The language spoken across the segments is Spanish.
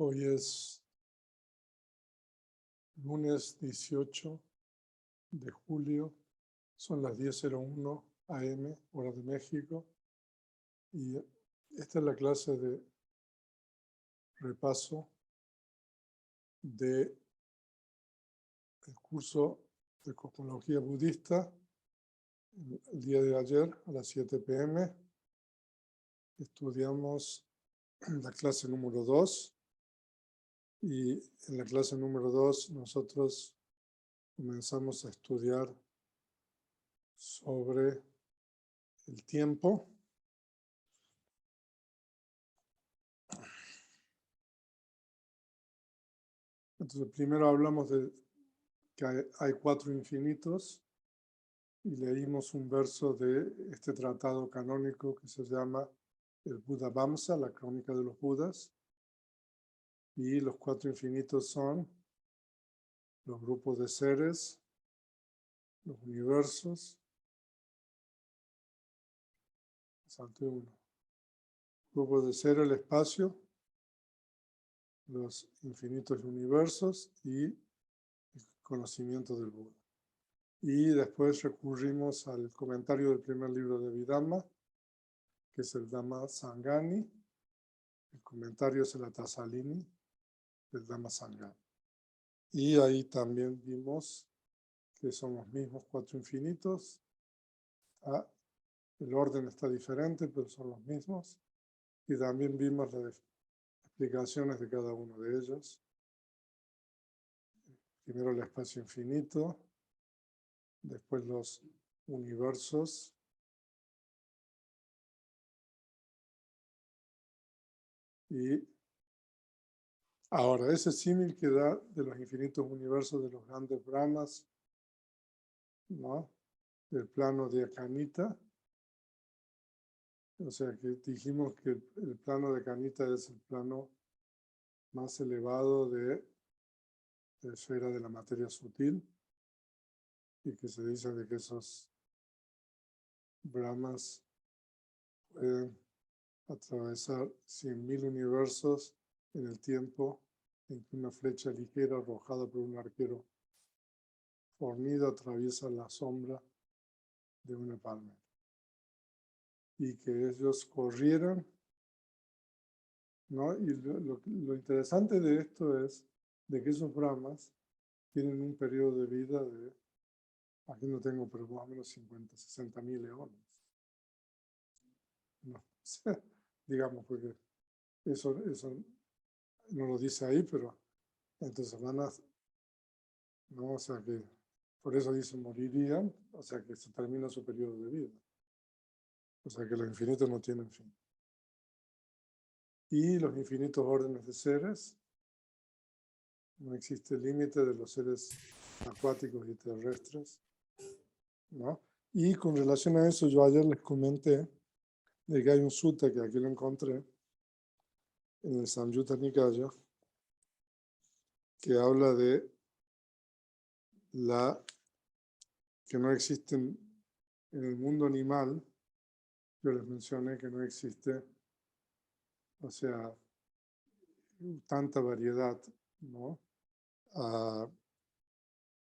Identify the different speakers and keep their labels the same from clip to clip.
Speaker 1: Hoy es lunes 18 de julio, son las 10:01 AM, hora de México, y esta es la clase de repaso del curso de cosmología budista. El día de ayer a las 7 p.m. estudiamos la clase número 2 y en la clase número 2 nosotros comenzamos a estudiar sobre el tiempo. Entonces primero hablamos de que hay 4 infinitos y leímos un verso de este tratado canónico que se llama el Buddha Vamsa, la crónica de los Budas, y los 4 infinitos son los grupos de seres, los universos, salté uno, grupos de seres, el espacio, los infinitos universos y el conocimiento del Buda. Y después recurrimos al comentario del primer libro de Vidhamma, que es el Dhamma Sangani. El comentario es el Atasalini del Dhamma Sangani. Y ahí también vimos que son los mismos 4 infinitos. El orden está diferente, pero son los mismos. Y también vimos las explicaciones de cada uno de ellos. Primero el espacio infinito, después los universos, y ahora ese símil que da de los infinitos universos de los grandes Brahmas, ¿no? Del plano de Akanita. O sea que dijimos que el plano de Akanita es el plano más elevado de la esfera de la materia sutil, y que se dice de que esos Brahmas pueden atravesar 100.000 universos en el tiempo en que una flecha ligera arrojada por un arquero fornido atraviesa la sombra de una palma. Y que ellos corrieran, ¿no? Y lo interesante de esto es de que esos Brahmas tienen un periodo de vida de, aquí no tengo, pero más o menos 50, 60.000 eones. No, digamos, porque eso no lo dice ahí, pero entonces van a, no, o sea que, por eso dice morirían, o sea que se termina su periodo de vida. O sea que los infinitos no tienen fin. Y los infinitos órdenes de seres, no existe límite de los seres acuáticos y terrestres, ¿no? Y con relación a eso, yo ayer les comenté de que hay un sutta, que aquí lo encontré, en el Samyutta Nikaya, que habla de que no existen en el mundo animal. Yo les mencioné que no existe, o sea, tanta variedad, ¿no?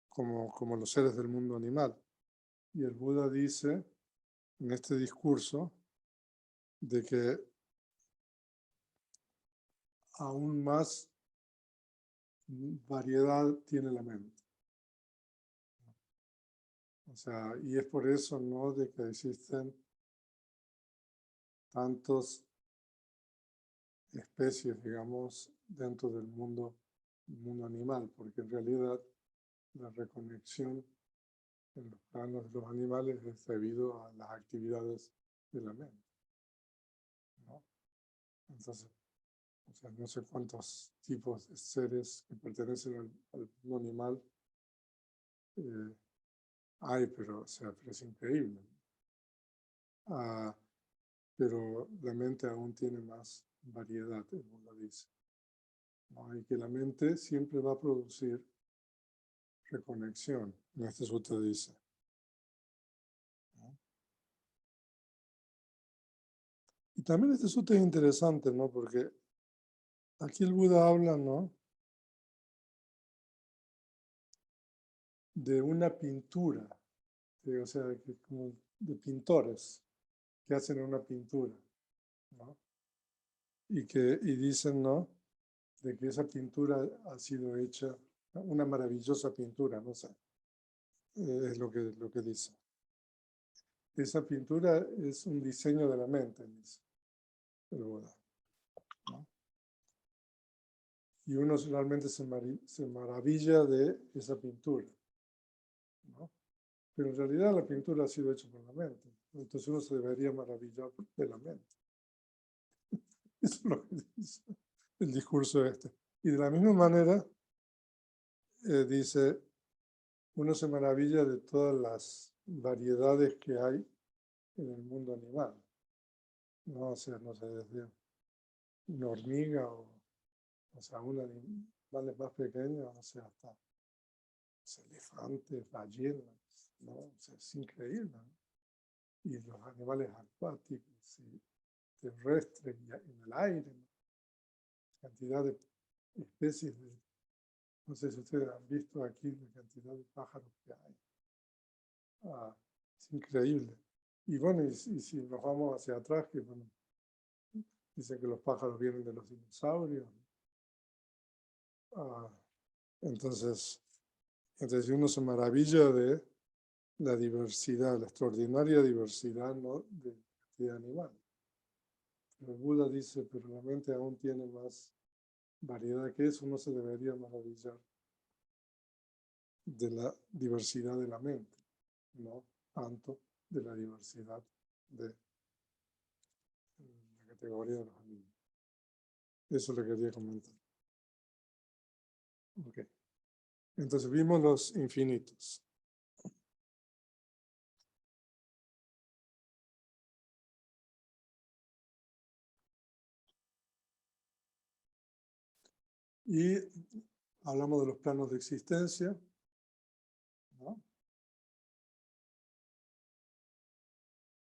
Speaker 1: Como los seres del mundo animal. Y el Buda dice en este discurso de que aún más variedad tiene la mente. O sea, y es por eso, ¿no?, de que existen tantas especies, digamos, dentro del mundo animal, porque en realidad la reconexión en los planos de los animales es debido a las actividades de la mente, ¿no? Entonces, o sea, no sé cuántos tipos de seres que pertenecen al mundo animal hay, pero, o sea, pero es increíble. Pero la mente aún tiene más variedad, el mundo dice, ¿no? Y que la mente siempre va a producir reconexión, en este sutra dice, ¿no? Y también este sutra es interesante, ¿no? Porque Aquí el Buda habla, ¿no?, de una pintura, o sea, como de pintores que hacen una pintura, ¿no? Y dicen, ¿no?, de que esa pintura ha sido hecha, una maravillosa pintura, no sé, es lo que dice. Esa pintura es un diseño de la mente, dice el Buda, ¿no? Y uno realmente se maravilla de esa pintura, ¿no? Pero en realidad la pintura ha sido hecha por la mente. Entonces uno se debería maravillar de la mente. Eso es lo que dice el discurso este. Y de la misma manera, dice, uno se maravilla de todas las variedades que hay en el mundo animal, ¿no? O sea, no sé, desde una hormiga o sea, un animal más pequeño, o sea, hasta elefantes, ballenas, ¿no? O sea, es increíble, ¿no? Y los animales acuáticos y terrestres y en el aire, ¿no? Cantidad de especies de, no sé si ustedes han visto aquí la cantidad de pájaros que hay. Es increíble. Y bueno, y si nos vamos hacia atrás, que bueno, dicen que los pájaros vienen de los dinosaurios. Ah, entonces uno se maravilla de la diversidad, la extraordinaria diversidad, ¿no?, de animales. Pero el Buda dice, pero la mente aún tiene más variedad que eso, uno se debería maravillar de la diversidad de la mente, no tanto de la diversidad de la categoría de los animales. Eso le quería comentar. Okay. Entonces vimos los infinitos. Y hablamos de los planos de existencia, ¿no?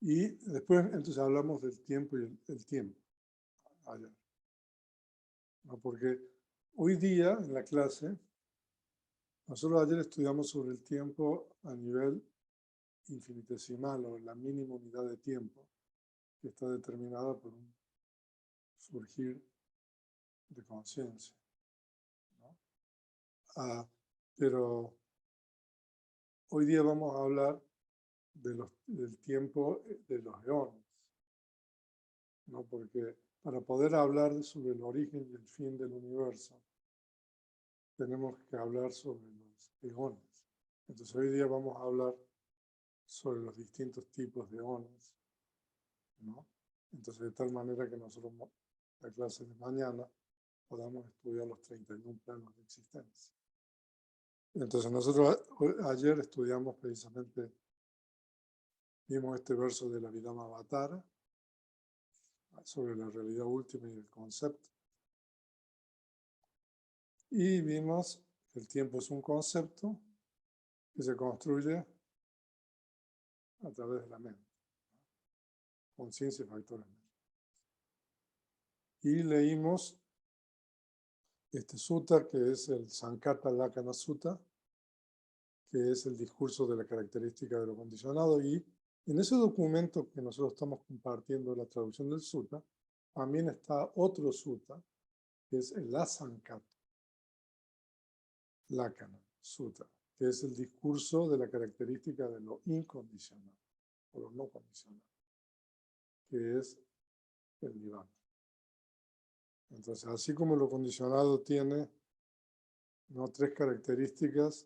Speaker 1: Y después entonces hablamos del tiempo y el tiempo. Ayer, ¿no? Porque hoy día en la clase, nosotros ayer estudiamos sobre el tiempo a nivel infinitesimal o la mínima unidad de tiempo que está determinada por un surgir de conciencia, ¿no? Pero hoy día vamos a hablar del tiempo de los eones, ¿no? Porque para poder hablar sobre el origen y el fin del universo, tenemos que hablar sobre los eones. Entonces hoy día vamos a hablar sobre los distintos tipos de eones, ¿no? Entonces de tal manera que nosotros, la clase de mañana, podamos estudiar los 31 planos de existencia. Entonces nosotros ayer estudiamos precisamente, vimos este verso de la Vidhamma-vatara sobre la realidad última y el concepto. Y vimos que el tiempo es un concepto que se construye a través de la mente, conciencia y factores. Y leímos este sutta, que es el Sankata Lakkhana Sutta, que es el discurso de la característica de lo condicionado. Y en ese documento que nosotros estamos compartiendo, la traducción del sutta, también está otro sutta, que es el Asankata Lakkhana Sutta, que es el discurso de la característica de lo incondicional, o lo no condicional, que es el Nirvana. Entonces, así como lo condicionado tiene, ¿no?, tres características: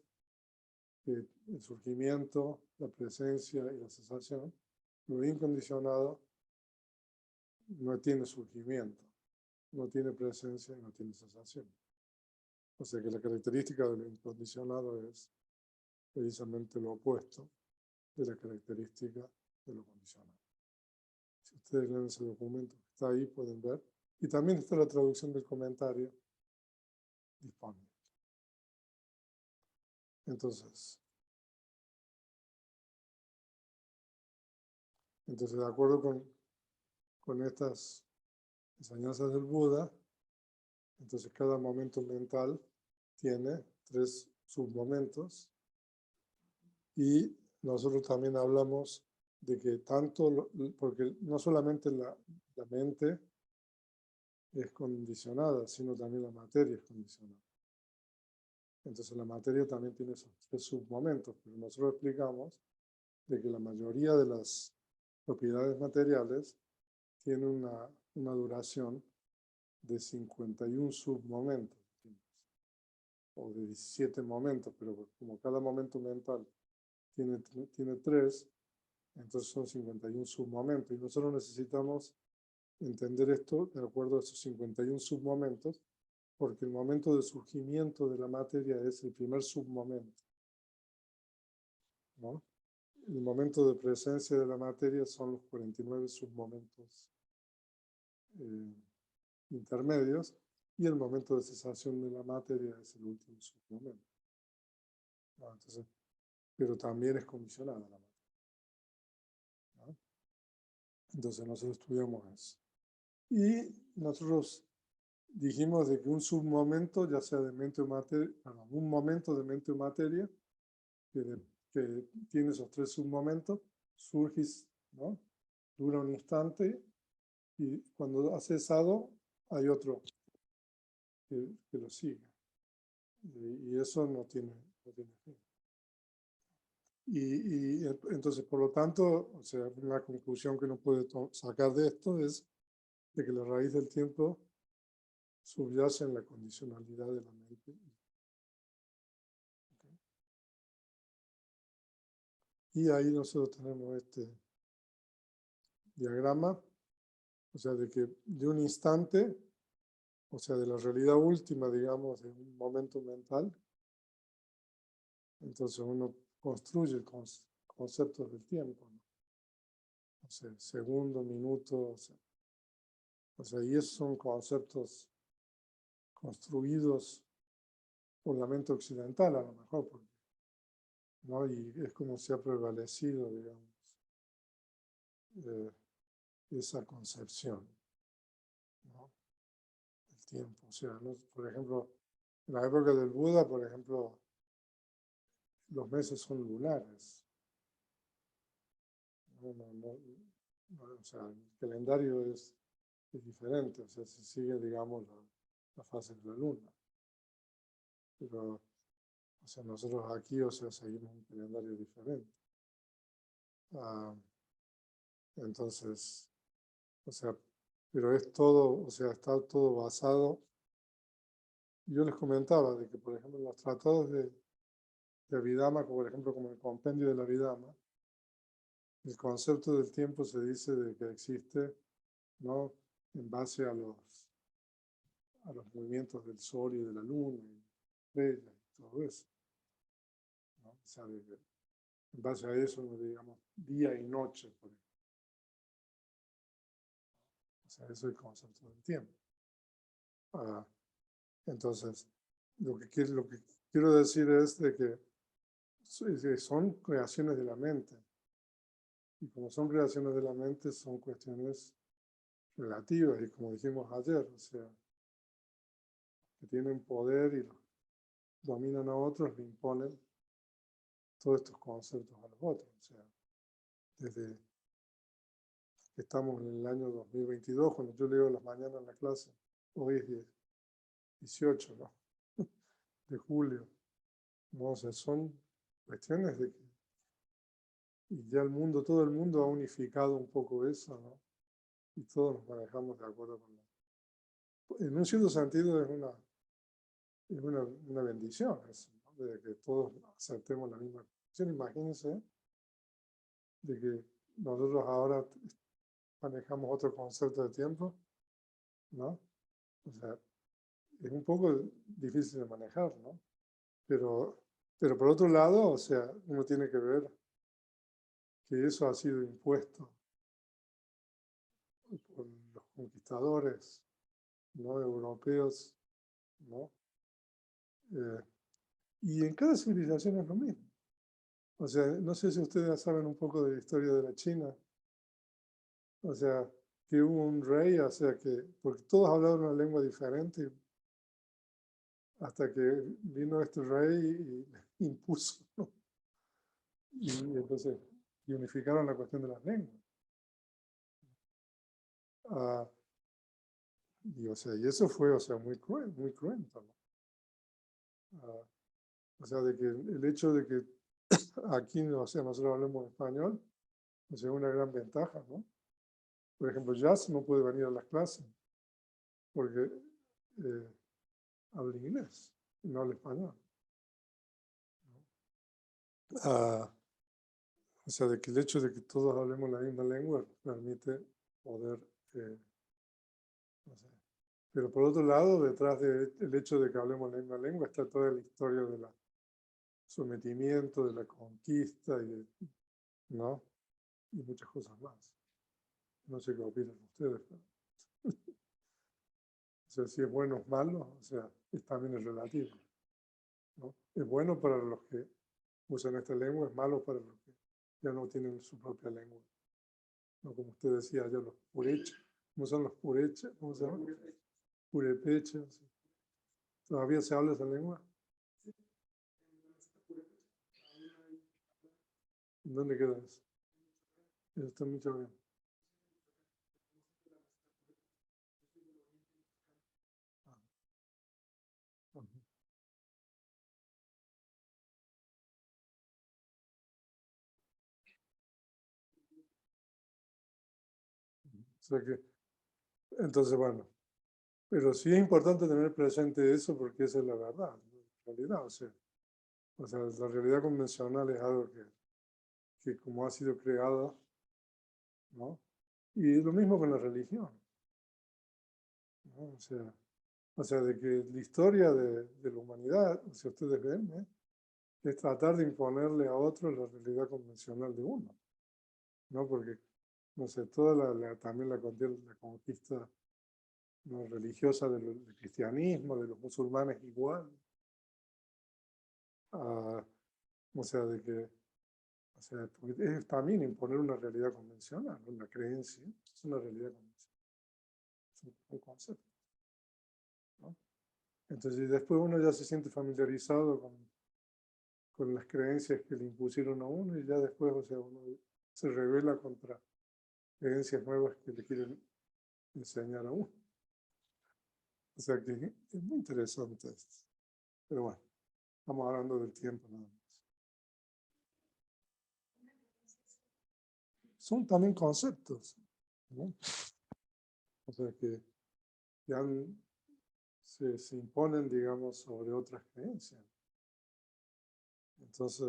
Speaker 1: el surgimiento, la presencia y la cesación, lo incondicionado no tiene surgimiento, no tiene presencia y no tiene cesación. O sea que la característica de lo incondicionado es precisamente lo opuesto de la característica de lo condicionado. Si ustedes leen ese documento que está ahí, pueden ver. Y también está la traducción del comentario disponible. Entonces, de acuerdo con estas enseñanzas del Buda, Entonces cada momento mental tiene 3 submomentos. Y nosotros también hablamos de que porque no solamente la mente es condicionada, sino también la materia es condicionada. Entonces la materia también tiene esos 3 submomentos, pero nosotros explicamos de que la mayoría de las propiedades materiales tienen una duración de 51 submomentos, o de 17 momentos, pero como cada momento mental tiene 3, entonces son 51 submomentos. Y nosotros necesitamos entender esto de acuerdo a esos 51 submomentos, porque el momento de surgimiento de la materia es el primer submomento, ¿no? El momento de presencia de la materia son los 49 submomentos intermedios, y el momento de cesación de la materia es el último submomento, ¿no? Entonces, pero también es condicionada la materia, ¿no? Entonces nosotros estudiamos eso. Y nosotros dijimos de que un submomento, ya sea de mente o materia, un momento de mente o materia, que tiene esos 3 submomentos, surge, ¿no? Dura un instante, y cuando ha cesado, hay otro que lo sigue. Y eso no tiene fin. Y entonces, por lo tanto, o sea, una conclusión que uno puede sacar de esto es de que la raíz del tiempo subyace en la condicionalidad de la mente. ¿Okay? Y ahí nosotros tenemos este diagrama, o sea, de que de un instante, o sea, de la realidad última, digamos, de un momento mental, entonces uno construye conceptos del tiempo, ¿no? O sea, segundo, minuto, o sea, y esos son conceptos construidos por la mente occidental, a lo mejor, ¿no? Y es como se ha prevalecido, digamos, esa concepción, ¿no? El tiempo. O sea, ¿no? Por ejemplo, en la época del Buda, por ejemplo, los meses son lunares. O sea, el calendario es diferente, o sea, se sigue, digamos, la fase de la luna. Pero, o sea, nosotros aquí, o sea, seguimos un calendario diferente. Entonces, o sea, pero es todo, o sea, está todo basado. Yo les comentaba de que, por ejemplo, en los tratados de Abhidhamma, por ejemplo, como el compendio de la Abhidhamma, el concepto del tiempo se dice de que existe, ¿no? En base a los movimientos del sol y de la luna, y estrellas y todo eso, ¿no? O sea, en base a eso, digamos, día y noche, por ejemplo. O sea, eso es el concepto del tiempo. Entonces, lo que quiero decir es de que son creaciones de la mente. Y como son creaciones de la mente, son cuestiones relativas. Y como dijimos ayer, o sea, que tienen poder y dominan a otros, le imponen todos estos conceptos a los otros. O sea, desde que estamos en el año 2022, cuando yo leo las mañanas en la clase, hoy es 18, ¿no? De julio, ¿no? O sea, son cuestiones de que, y ya todo el mundo ha unificado un poco eso, ¿no? Y todos nos manejamos de acuerdo con en un cierto sentido es una bendición eso, ¿no? De que todos aceptemos la misma cuestión. Imagínense de que nosotros ahora manejamos otro concepto de tiempo, ¿no? O sea, es un poco difícil de manejar, ¿no? Pero por otro lado, o sea, uno tiene que ver que eso ha sido impuesto por los conquistadores, ¿no? Europeos, ¿no? Y en cada civilización es lo mismo. O sea, no sé si ustedes saben un poco de la historia de la China. O sea, que hubo un rey, o sea, porque todos hablaban una lengua diferente, hasta que vino este rey y impuso, ¿no? Y entonces unificaron la cuestión de las lenguas. Y, o sea, y eso fue, o sea, muy cruento, ¿no? O sea, de que el hecho de que aquí, o sea, nosotros hablemos español, o sea, es una gran ventaja, ¿no? Por ejemplo, Jazz no puede venir a las clases porque habla inglés y no habla español. O sea, de que el hecho de que todos hablemos la misma lengua permite poder, no sé. Pero por otro lado, detrás del hecho de que hablemos la misma lengua está toda la historia del sometimiento, de la conquista, ¿no? Y muchas cosas más. No sé qué opinan ustedes, pero, o sea, si es bueno o malo, o sea, también es relativo, ¿no? Es bueno para los que usan esta lengua, es malo para los que ya no tienen su propia lengua. ¿No? Como usted decía, ya los purechas. ¿Cómo son los purechas? ¿Cómo se llama? Purepechas. ¿Todavía se habla esa lengua? ¿En dónde queda eso? Eso está mucho bien. O sea que, entonces, bueno, pero sí es importante tener presente eso porque esa es la verdad, la realidad. O sea, la realidad convencional es algo que como ha sido creada, ¿no? Y lo mismo con la religión, ¿no? O sea, de que la historia de la humanidad, si ustedes ven, es tratar de imponerle a otros la realidad convencional de uno, ¿no? Porque, no sé, también la conquista, ¿no?, religiosa del cristianismo, de los musulmanes igual. O sea, de que, o sea, es también imponer una realidad convencional, una creencia, es una realidad convencional, es un concepto, ¿no? Entonces, después uno ya se siente familiarizado con las creencias que le impusieron a uno y ya después, o sea, uno se revela contra creencias nuevas que le quieren enseñar a uno. O sea que es muy interesante esto. Pero bueno, estamos hablando del tiempo nada más. Son también conceptos, ¿no? O sea que se imponen, digamos, sobre otras creencias. Entonces,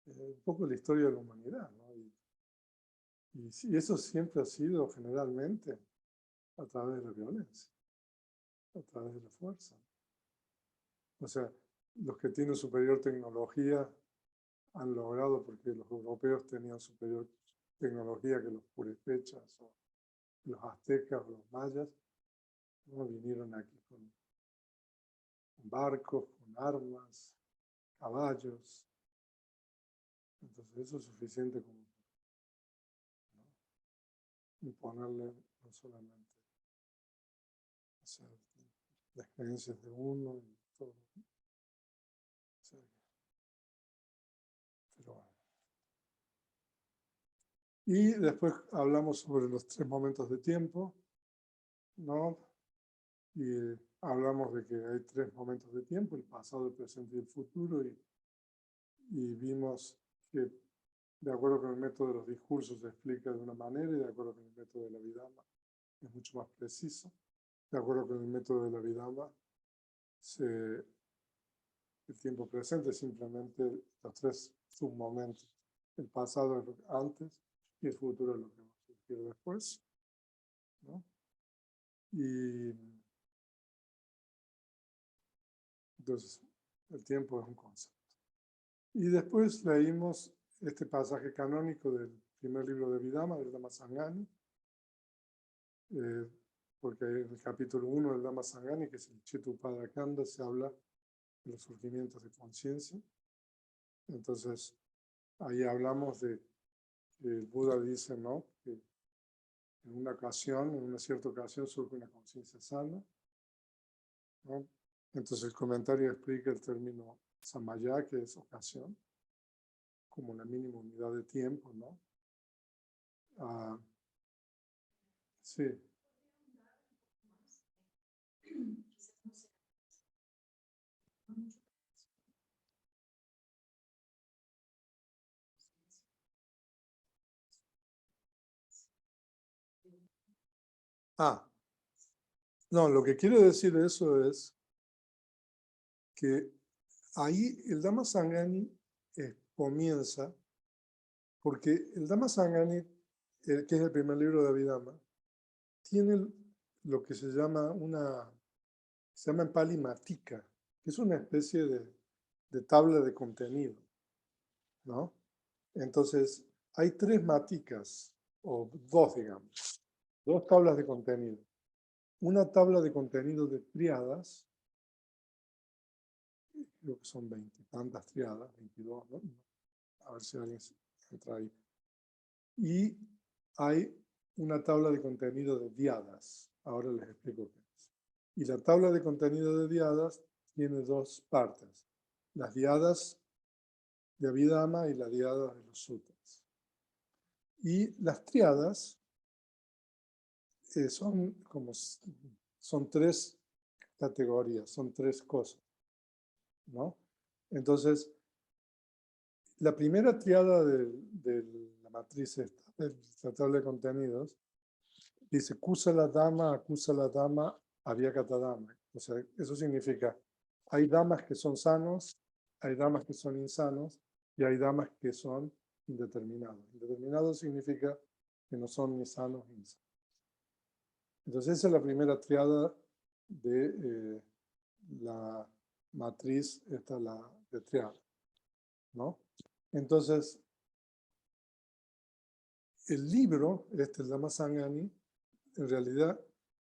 Speaker 1: un poco la historia de la humanidad, ¿no? Y eso siempre ha sido generalmente a través de la violencia, a través de la fuerza. O sea, los que tienen superior tecnología han logrado, porque los europeos tenían superior tecnología que los purépechas o los aztecas o los mayas, ¿no? Vinieron aquí con barcos, con armas, caballos. Entonces eso es suficiente como, ¿no?, imponerle no solamente, o sea, las creencias de uno y todo. O sea, pero bueno. Y después hablamos sobre los 3 momentos de tiempo, ¿no? Y hablamos de que hay 3 momentos de tiempo, el pasado, el presente y el futuro, y vimos que de acuerdo con el método de los discursos se explica de una manera y de acuerdo con el método de la Vidama es mucho más preciso. De acuerdo con el método de la Vidama, el tiempo presente es simplemente los 3 submomentos. El pasado es lo que antes y el futuro es lo que va a surgir después, ¿no? Y entonces el tiempo es un concepto. Y después leímos este pasaje canónico del primer libro de Vidama, del Dhamma Sangani, porque en el capítulo 1 del Dhamma Sangani, que es el Chettupadakanda, se habla de los surgimientos de conciencia. Entonces, ahí hablamos de que el Buda dice, ¿no?, que en una cierta ocasión, surge una conciencia sana, ¿no? Entonces el comentario explica el término samaya, que es ocasión, como la mínima unidad de tiempo, ¿no? Sí. No, lo que quiero decir de eso es que ahí el Dhamma Sangani comienza, porque el Dhamma Sangani, que es el primer libro de Abhidhamma, tiene lo que se llama en Pali matika, que es una especie de tabla de contenido, ¿no? Entonces, hay 3 matikas, o 2, digamos, 2 tablas de contenido. Una tabla de contenido de triadas, creo que son 20 tantas triadas, 22, ¿no? A ver si alguien entra ahí. Y hay una tabla de contenido de diadas. Ahora les explico qué es. Y la tabla de contenido de diadas tiene 2 partes. Las diadas de Abhidhamma y las diadas de los sutras. Y las triadas son 3 categorías, son 3 cosas, ¿no? Entonces, la primera triada de la matriz esta, de la tabla de contenidos, dice Kusala Dhamma, Avyakata Dhamma. O sea, eso significa, hay damas que son sanos, hay damas que son insanos, y hay damas que son indeterminados. Indeterminados significa que no son ni sanos ni insanos. Entonces esa es la primera triada de la matriz, de triada, ¿no? Entonces, el libro, el Dhamma Sangani, en realidad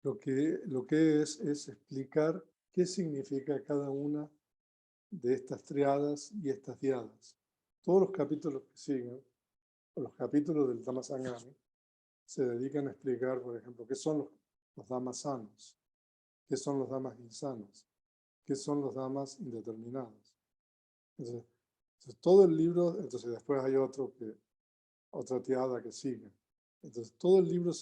Speaker 1: lo que es explicar qué significa cada una de estas triadas y estas diadas. Todos los capítulos que siguen, o los capítulos del Dhamma Sangani, se dedican a explicar, por ejemplo, qué son los dhammas sanos, qué son los dhammas insanos, qué son los dhammas indeterminados. Entonces, todo el libro, entonces después hay otra triada que sigue. Entonces, todo el libro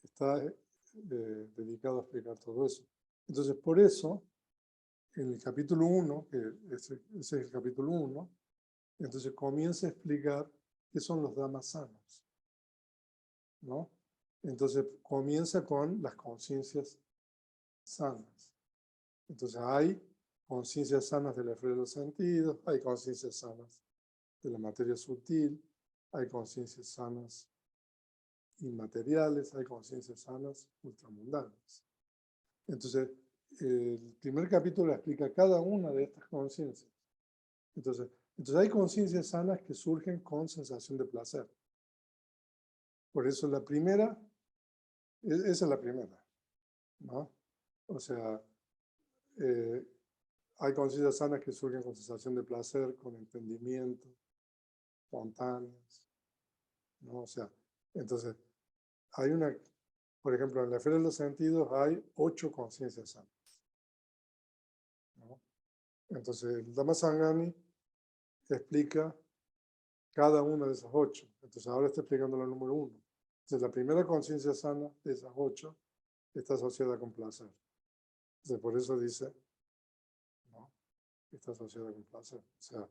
Speaker 1: está dedicado a explicar todo eso. Entonces, por eso, en el capítulo 1, que ese es el capítulo 1, entonces comienza a explicar qué son los dhammas sanos, ¿no? Entonces, comienza con las conciencias sanas. Entonces, hay conciencias sanas de la esfera de los sentidos, hay conciencias sanas de la materia sutil, hay conciencias sanas inmateriales, hay conciencias sanas ultramundanas. Entonces, el primer capítulo explica cada una de estas conciencias. Entonces hay conciencias sanas que surgen con sensación de placer. Por eso la primera, esa es la primera, ¿no? O sea, hay conciencias sanas que surgen con sensación de placer, con entendimiento, espontáneas, ¿no? O sea, entonces, por ejemplo, en la esfera de los sentidos hay 8 conciencias sanas, ¿no? Entonces, el Dhamma Sangani explica cada una de esas 8. Entonces, ahora está explicando la número 1. Entonces, la primera conciencia sana de esas 8 está asociada con placer. Entonces, por eso dice, ¿no? Está asociada con placer. O sea,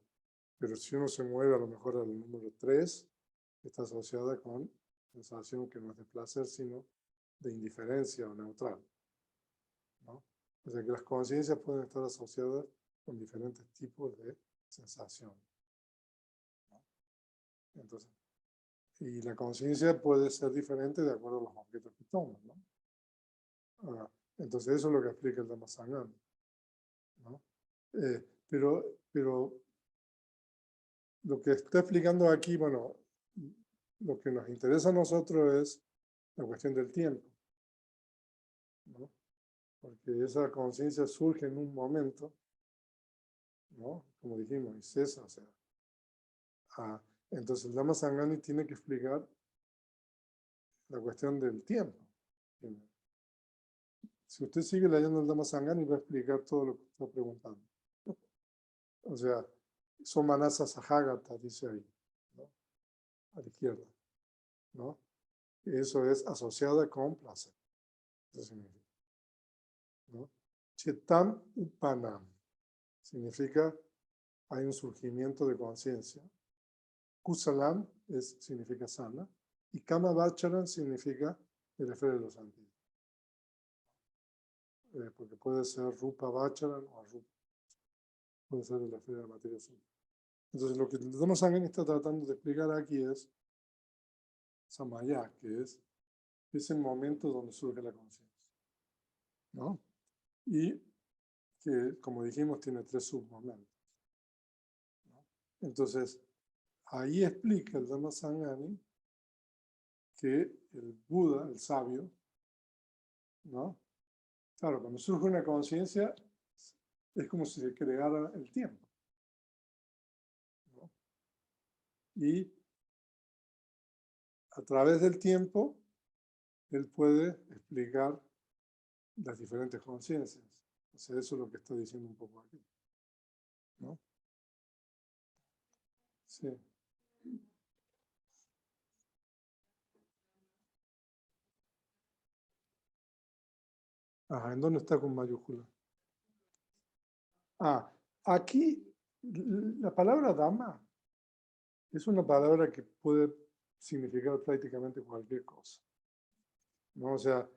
Speaker 1: pero si uno se mueve a lo mejor al número 3, está asociada con sensación que no es de placer, sino de indiferencia o neutral, ¿no? O sea que las conciencias pueden estar asociadas con diferentes tipos de sensación, ¿no? Entonces, y la conciencia puede ser diferente de acuerdo a los objetos que toman, ¿no? Entonces eso es lo que explica el Dhamma Sangani, ¿no? Pero lo que está explicando aquí, bueno, lo que nos interesa a nosotros es la cuestión del tiempo, ¿no? Porque esa conciencia surge en un momento, ¿no? Como dijimos, y cesa, o sea. Entonces el Dhamma Sangani tiene que explicar la cuestión del tiempo. si usted sigue leyendo el Dhamma Sangani, va a explicar todo lo que está preguntando. O sea, Somanasa Sahagata, dice ahí, ¿no? A la izquierda, ¿no? Eso es asociada con placer. Eso significa, ¿no? Chitam Upanam significa hay un surgimiento de conciencia. Kusalam significa sana. Y Kama Vacharan significa el efecto de los sentidos. Porque puede ser Rupa Vacharan o Arupa. Puede ser el efecto de la materia simple. Entonces, lo que el Dhamma Sangani está tratando de explicar aquí es Samaya, que es ese momento donde surge la conciencia, ¿no? Y que, como dijimos, tiene 3 submomentos, ¿no? Entonces, ahí explica el Dhamma Sangani que el Buda, el sabio, ¿no? Claro, cuando surge una conciencia, es como si se creara el tiempo, ¿no? Y a través del tiempo, él puede explicar las diferentes conciencias. O sea, eso es lo que está diciendo un poco aquí, ¿no? Sí. Ajá, ¿en dónde está con mayúscula? Ah, aquí la palabra dama es una palabra que puede significar prácticamente cualquier cosa, ¿no? O sea,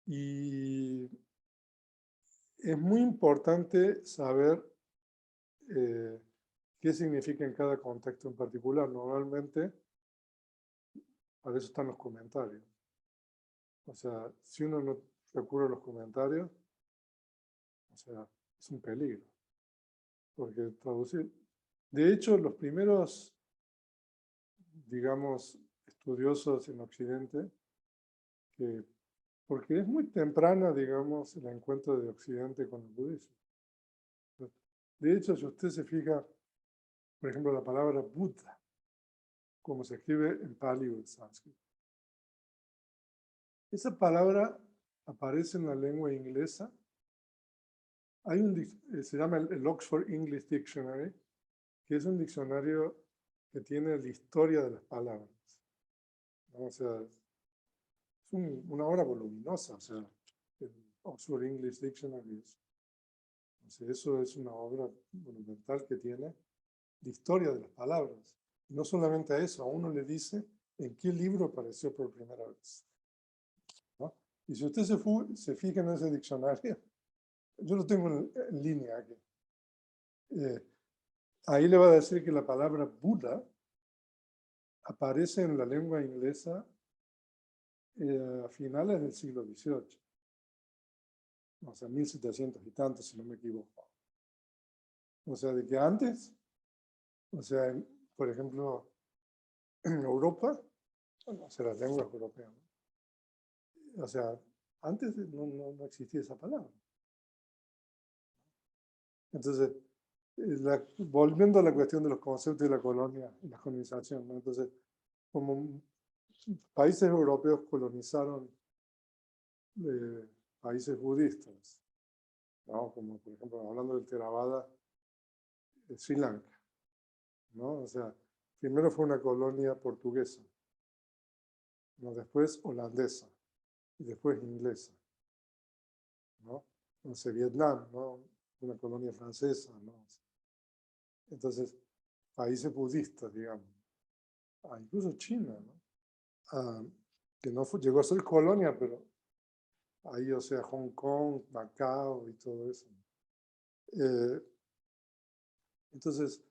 Speaker 1: y es muy importante saber qué significa en cada contexto en particular. Normalmente, para eso están los comentarios. O sea, si uno no recurre a los comentarios, o sea, es un peligro. Porque traducir... De hecho, los primeros, digamos, estudiosos en Occidente, porque es muy temprana, digamos, el encuentro de Occidente con el budismo. De hecho, si usted se fija, por ejemplo, la palabra Buddha, como se escribe en Pali o en sánscrito. Esa palabra aparece en la lengua inglesa. Hay se llama el Oxford English Dictionary, que es un diccionario que tiene la historia de las palabras, ¿no? O sea, es una obra voluminosa, o sea, el Oxford English Dictionary o sea, eso es una obra monumental que tiene la historia de las palabras. Y no solamente a eso, a uno le dice en qué libro apareció por primera vez, ¿no? Y si usted se fija en ese diccionario, yo lo tengo en línea aquí, ahí le va a decir que la palabra Buda aparece en la lengua inglesa a finales del siglo XVIII, o sea, 1700 y tantos, si no me equivoco. O sea, de que antes, o sea, por ejemplo, en Europa, o sea, las lenguas europeas, ¿no? O sea, antes no existía esa palabra. Entonces, volviendo a la cuestión de los conceptos de la colonia y la colonización, ¿no? Entonces, como países europeos colonizaron países budistas, ¿no? Como por ejemplo, hablando del Theravada, Sri Lanka, ¿no? O sea, primero fue una colonia portuguesa, ¿no? Después holandesa, y después inglesa, ¿no? Entonces Vietnam, ¿no? Una colonia francesa, ¿no? Entonces, países budistas, digamos. Incluso China, ¿no? Que no llegó a ser colonia, pero ahí, o sea, Hong Kong, Macao y todo eso. Entonces,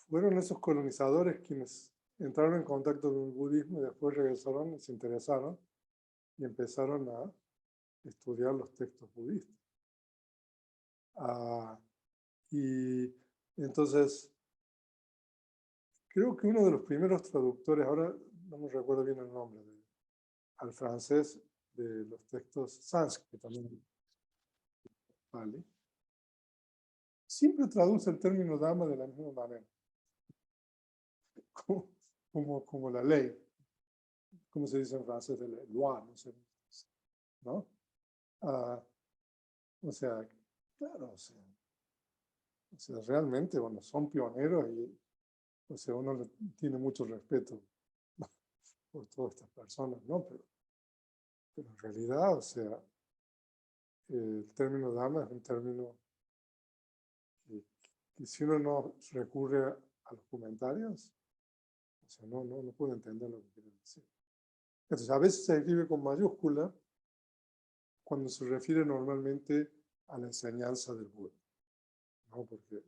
Speaker 1: fueron esos colonizadores quienes entraron en contacto con el budismo y después regresaron y se interesaron y empezaron a estudiar los textos budistas. Y entonces, creo que uno de los primeros traductores, ahora no me recuerdo bien el nombre, al francés de los textos sánscritos también, ¿vale? Siempre traduce el término dama de la misma manera, como la ley, como se dice en francés, de la loi, no sé, ¿no? Ah, o sea, claro, o sea, realmente, bueno, son pioneros y, o sea, uno tiene mucho respeto por todas estas personas, ¿no? Pero en realidad, o sea, el término Dhamma es un término que si uno no recurre a los comentarios, o sea, no puede entender lo que quiere decir. Entonces, a veces se escribe con mayúscula cuando se refiere normalmente a la enseñanza del Buda, ¿no? Porque, o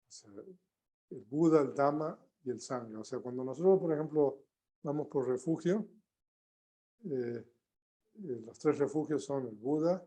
Speaker 1: sea, el Buda, el Dhamma y el Sangha. O sea, cuando nosotros, por ejemplo, vamos por refugio, los tres refugios son el Buda,